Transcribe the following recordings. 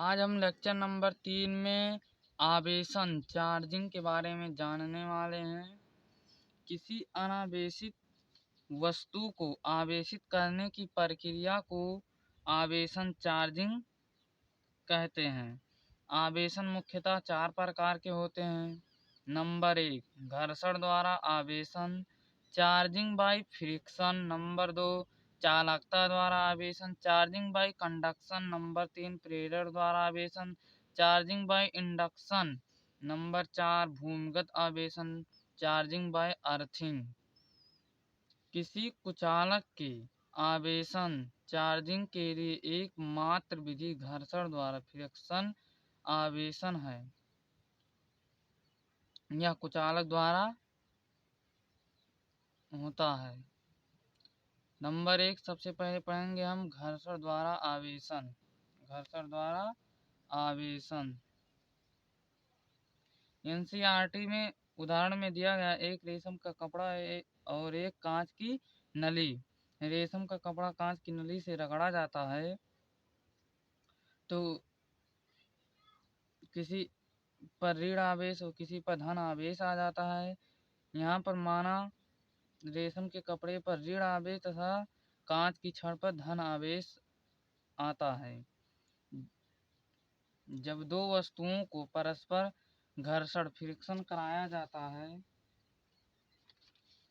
आज हम lecture number 3 में आवेशन चार्जिंग के बारे में जानने वाले हैं। किसी अनावेशित वस्तु को आवेशित करने की प्रक्रिया को आवेशन चार्जिंग कहते हैं। आवेशन मुख्यतः 4 प्रकार के होते हैं। नंबर 1 घर्षण द्वारा आवेशन चार्जिंग बाई फ्रिक्शन। नंबर 2 चालकता द्वारा आवेशन चार्जिंग बाई कंडक्शन। नंबर 3 प्रेरण द्वारा आवेशन चार्जिंग बाई इंडक्शन। नंबर 4 भूमिगत आवेशन चार्जिंग बाई अर्थिंग। किसी कुचालक के आवेशन चार्जिंग के लिए एकमात्र विधि घर्षण द्वारा फ्रिक्शन आवेशन है। यह कुचालक द्वारा होता है। नंबर 1 सबसे पहले पढ़ेंगे हम घर्षण द्वारा आवेशन। घर्षण द्वारा आवेशन एनसीईआरटी में उदाहरण में दिया गया एक रेशम का कपड़ा और एक कांच की नली। रेशम का कपड़ा कांच की नली से रगड़ा जाता है तो किसी पर ऋण आवेश और किसी पर धन आवेश आ जाता है। यहाँ पर माना रेशम के कपड़े पर ऋण आवेश तथा कांच की छड़ पर धन आवेश आता है। जब दो वस्तुओं को परस्पर घर्षण फ्रिक्शन कराया जाता है,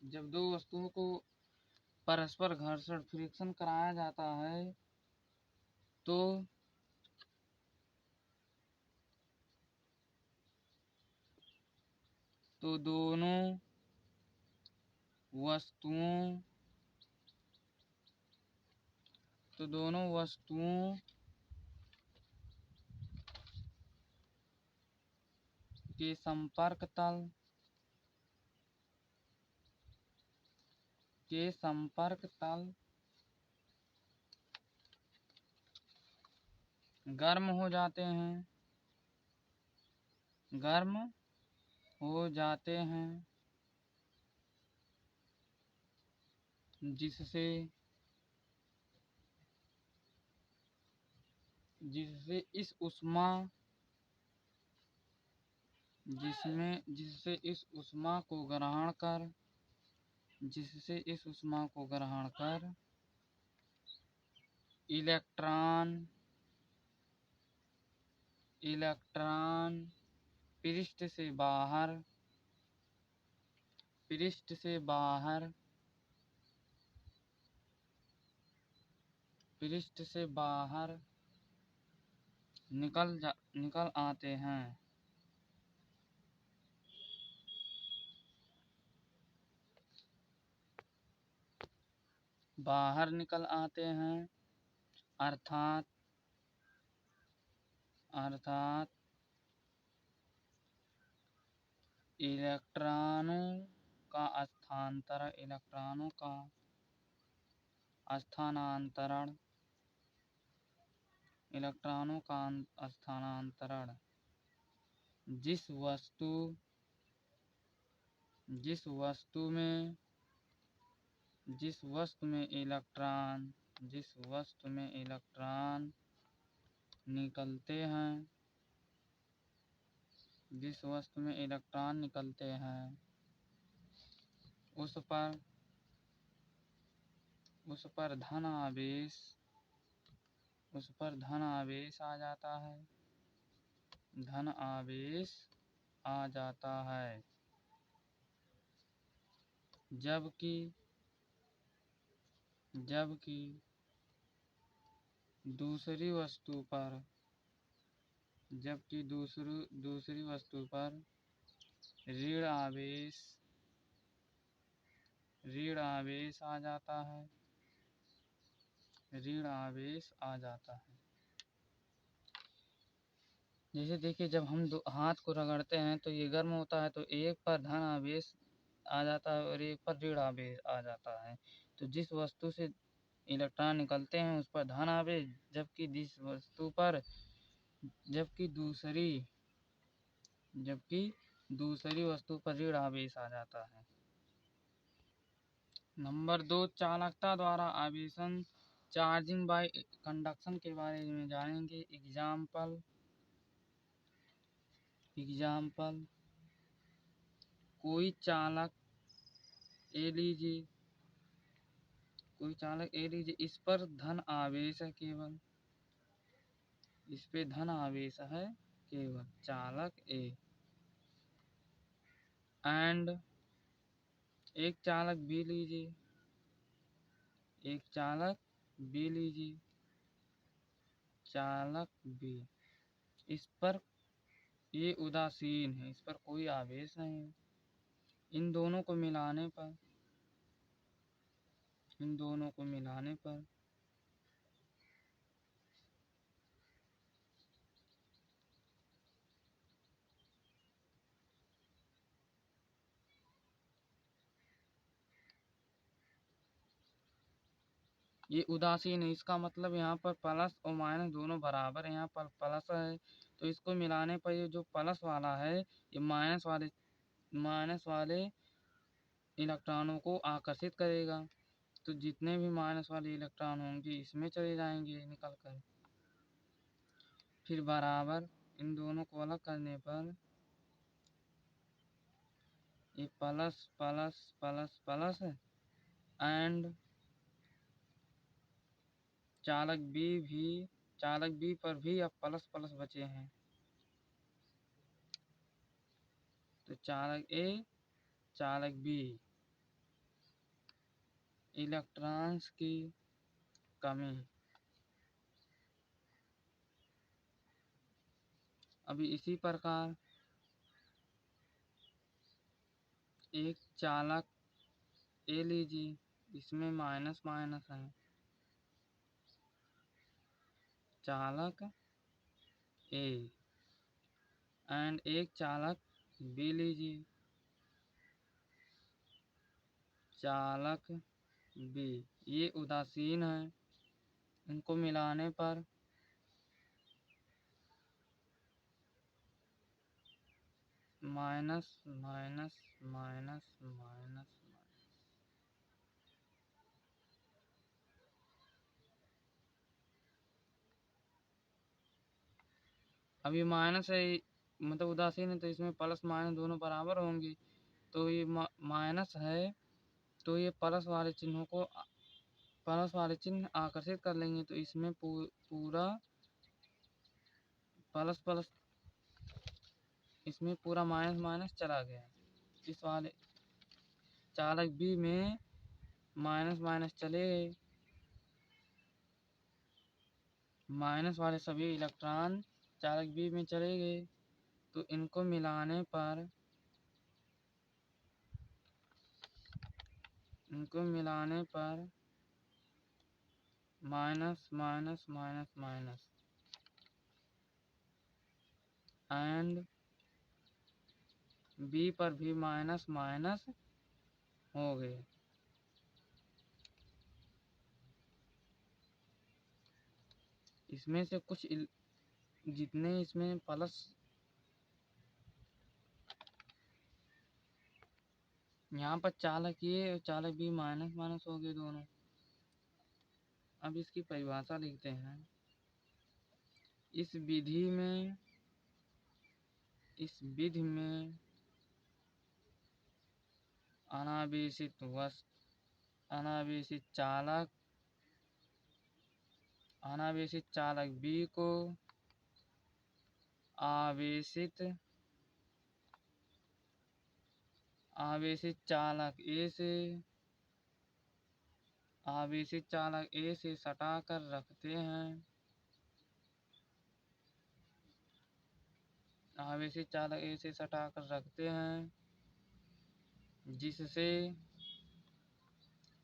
जब दो वस्तुओं को परस्पर घर्षण फ्रिक्शन कराया जाता है तो दोनों वस्तुओं के संपर्क तल गर्म हो जाते हैं जिससे इस ऊष्मा को ग्रहण कर इलेक्ट्रॉन पृष्ठ से बाहर निकल आते हैं। अर्थात इलेक्ट्रॉनों का स्थानांतरण जिस वस्तु में इलेक्ट्रॉन निकलते हैं उस पर धन आवेश आ जाता है। जबकि दूसरी वस्तु पर ऋण आवेश आ जाता है। जैसे देखिए, जब हम हाथ को रगड़ते हैं तो ये गर्म होता है तो एक पर धन आवेश आ जाता है और एक पर ऋण आवेश आ जाता है। तो जिस वस्तु से इलेक्ट्रॉन निकलते हैं उस पर धन आवेश, जबकि दूसरी वस्तु पर ऋण आवेश आ जाता है। नंबर 2 चालकता द्वारा आवेशन चार्जिंग बाय कंडक्शन के बारे में जानेंगे। एग्जाम्पल कोई चालक ए लीजिए, इस पर धन आवेश है केवल, इस पे धन आवेश है केवल, चालक ए। एंड एक चालक बी लीजिए, एक चालक बी लीजिए, चालक बी, इस पर ये उदासीन है, इस पर कोई आवेश नहीं है। इन दोनों को मिलाने पर ये उदासीन है। इसका मतलब यहाँ पर प्लस और माइनस दोनों बराबर है। यहाँ पर प्लस है तो इसको मिलाने पर ये जो प्लस वाला है ये माइनस वाले इलेक्ट्रॉनों को आकर्षित करेगा। तो जितने भी माइनस वाले इलेक्ट्रॉन होंगे इसमें चले जाएंगे निकल कर। फिर बराबर इन दोनों को अलग करने पर ये plus plus plus plus and चालक बी पर भी अब प्लस प्लस बचे हैं। तो चालक ए, चालक बी, इलेक्ट्रॉन्स की कमी। अभी इसी प्रकार एक चालक ए लीजिए, इसमें माइनस माइनस है, चालक ए। एंड एक चालक बी लीजिए, चालक बी, ये उदासीन है। इनको मिलाने पर माइनस माइनस माइनस माइनस। अभी माइनस है मतलब उदासीन है तो इसमें प्लस माइनस दोनों बराबर होंगे। तो ये माइनस है तो ये प्लस वाले चिन्ह आकर्षित कर लेंगे। तो इसमें पूरा प्लस प्लस, इसमें पूरा माइनस माइनस चला गया। इस वाले चालक बी में माइनस माइनस चले गए, माइनस वाले सभी इलेक्ट्रॉन चालक बी में चले गए। तो इनको मिलाने पर minus minus minus minus and b पर भी माइनस माइनस हो गए। इसमें से कुछ जितने इसमें प्लस, यहाँ पर चालक ये और चालक बी माइनस माइनस हो गए दोनों। अब इसकी परिभाषा लिखते हैं। इस विधि में अनावेशित चालक बी को आवेशित चालक ए से सटा कर रखते हैं। आवेशित चालक ए से सटा कर रखते हैं जिससे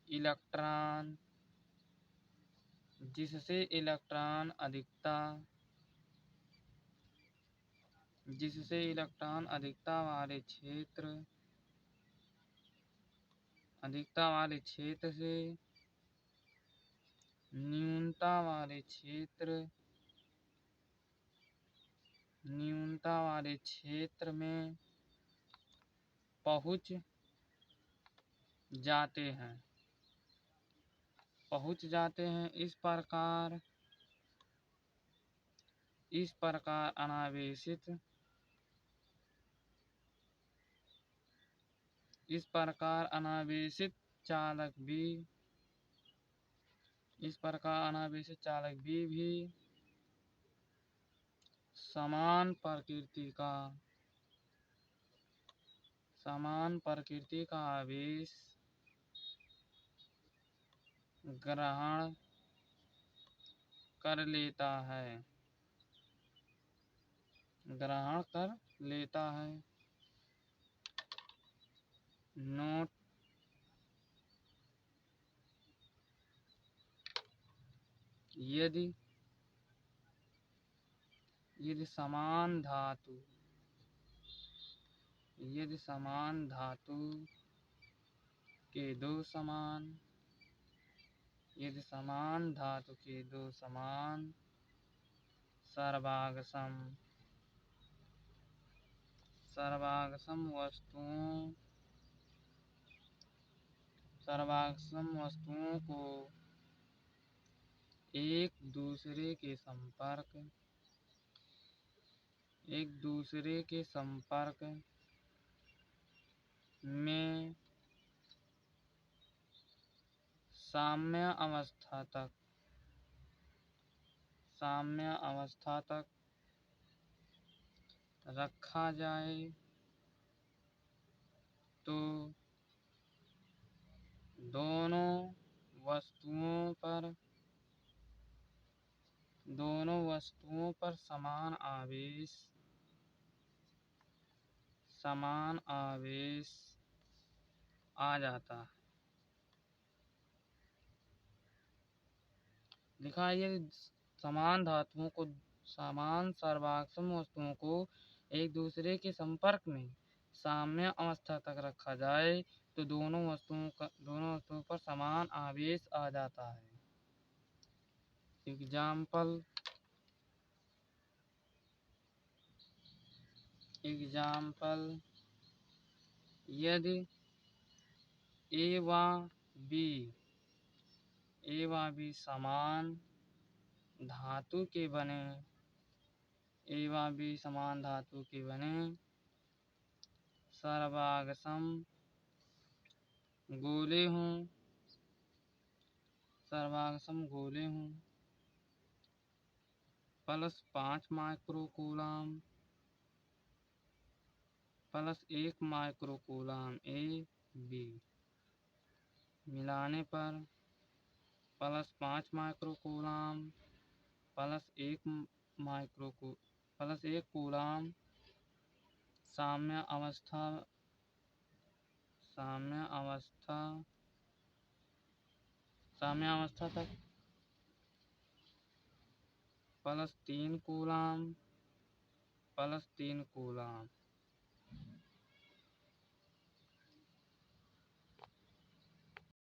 इलेक्ट्रॉन अधिकता वाले क्षेत्र से न्यूनता वाले क्षेत्र में पहुंच जाते हैं। पहुँच जाते हैं। इस प्रकार अनावेशित चालक भी समान प्रकृति का आवेश ग्रहण कर लेता है। नोट यदि समान धातु के दो समान सर्वागसम वस्तुओं को एक दूसरे के संपर्क में साम्य अवस्था तक रखा जाए तो दोनों वस्तुओं पर समान आवेश आ जाता है। लिखा है यदि समान सर्वागसम वस्तुओं को एक दूसरे के संपर्क में साम्य अवस्था तक रखा जाए तो दोनों वस्तुओं पर समान आवेश आ जाता है। एग्जाम्पल यदि ए व बी समान धातु के बने सर्वागसम गोले हों plus 5 microcoulomb plus 1 microcoulomb a b मिलाने पर प्लस 5 माइक्रोकूलम प्लस 1 कूलम साम्य अवस्था तक प्लस 3 कूलम